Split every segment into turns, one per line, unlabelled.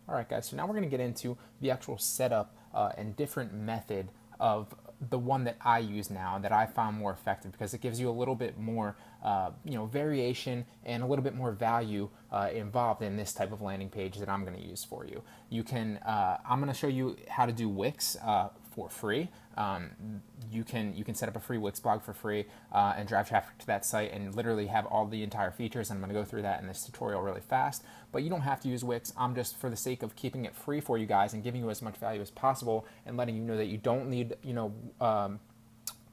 All right, guys, so now we're going to get into the actual setup and different method of the one that I use now that I found more effective because it gives you a little bit more variation and a little bit more value involved in this type of landing page that I'm going to use for you. I'm going to show you how to do Wix for free. You can set up a free Wix blog for free and drive traffic to that site and literally have all the entire features. I'm going to go through that in this tutorial really fast, but you don't have to use Wix. I'm just, for the sake of keeping it free for you guys and giving you as much value as possible and letting you know that you don't need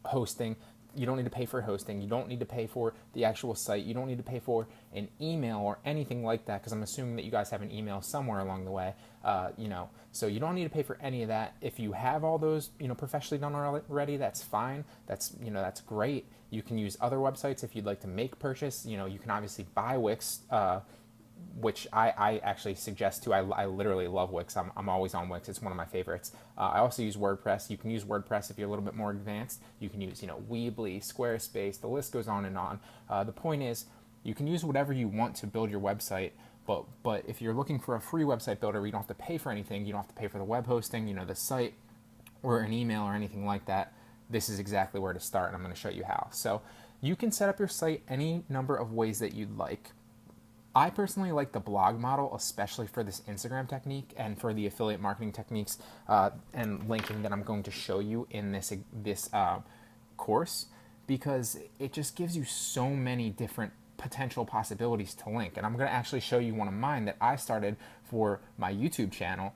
hosting. You don't need to pay for hosting. You don't need to pay for the actual site. You don't need to pay for an email or anything like that, because I'm assuming that you guys have an email somewhere along the way. So you don't need to pay for any of that. If you have all those, professionally done already, that's fine. That's great. You can use other websites if you'd like to make purchase. You can obviously buy Wix, which I actually suggest too. I literally love Wix. I'm always on Wix. It's one of my favorites. I also use WordPress. You can use WordPress if you're a little bit more advanced. You can use Weebly, Squarespace. The list goes on and on. The point is, you can use whatever you want to build your website. But if you're looking for a free website builder where you don't have to pay for anything, you don't have to pay for the web hosting, the site, or an email or anything like that, this is exactly where to start, and I'm going to show you how. So you can set up your site any number of ways that you'd like. I personally like the blog model, especially for this Instagram technique and for the affiliate marketing techniques and linking that I'm going to show you in this course, because it just gives you so many different potential possibilities to link. And I'm going to actually show you one of mine that I started for my YouTube channel,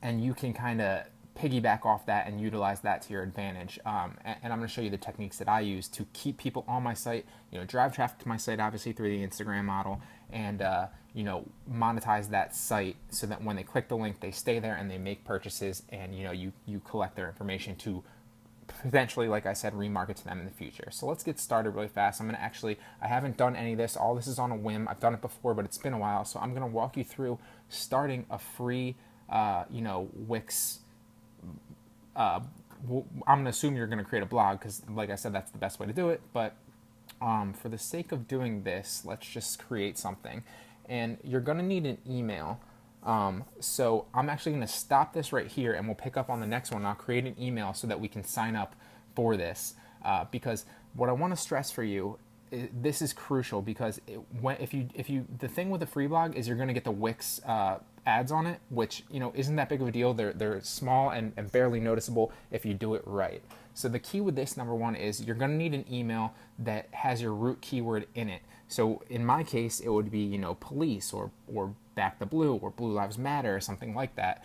and you can kind of piggyback off that and utilize that to your advantage. And I'm going to show you the techniques that I use to keep people on my site, drive traffic to my site, obviously through the Instagram model, and monetize that site so that when they click the link, they stay there and they make purchases, and you collect their information to potentially, like I said, remarket to them in the future. So let's get started really fast. I haven't done any of this. All this is on a whim. I've done it before, but it's been a while. So I'm going to walk you through starting a free, Wix. I'm going to assume you're going to create a blog because, like I said, that's the best way to do it. But for the sake of doing this, let's just create something. And you're going to need an email. So I'm actually going to stop this right here, and we'll pick up on the next one. I'll create an email so that we can sign up for this, because what I want to stress for you, this is crucial, because the thing with the free blog is you're going to get the Wix ads on it, which isn't that big of a deal. They're small and barely noticeable if you do it right. So the key with this, number one, is you're going to need an email that has your root keyword in it. So in my case, it would be police or Back the Blue or Blue Lives Matter or something like that.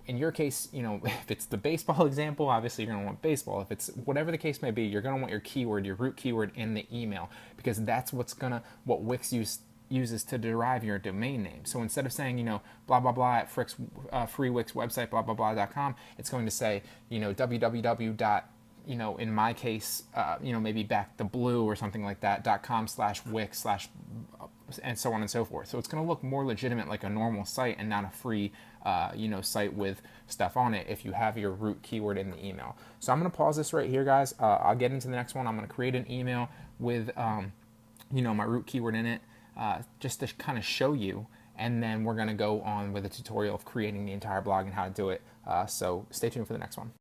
In your case, if it's the baseball example, obviously you're going to want baseball. If it's whatever the case may be, you're going to want your keyword, your root keyword, in the email, because that's what Wix uses to derive your domain name. So instead of saying, blah, blah, blah at free Wix website, blah, blah, blah.com, it's going to say, www. In my case, maybe Back the Blue or something like that, .com/Wix/ and so on and so forth. So it's going to look more legitimate, like a normal site, and not a free, site with stuff on it if you have your root keyword in the email. So I'm going to pause this right here, guys. I'll get into the next one. I'm going to create an email with, my root keyword in it, just to kind of show you. And then we're going to go on with a tutorial of creating the entire blog and how to do it. So stay tuned for the next one.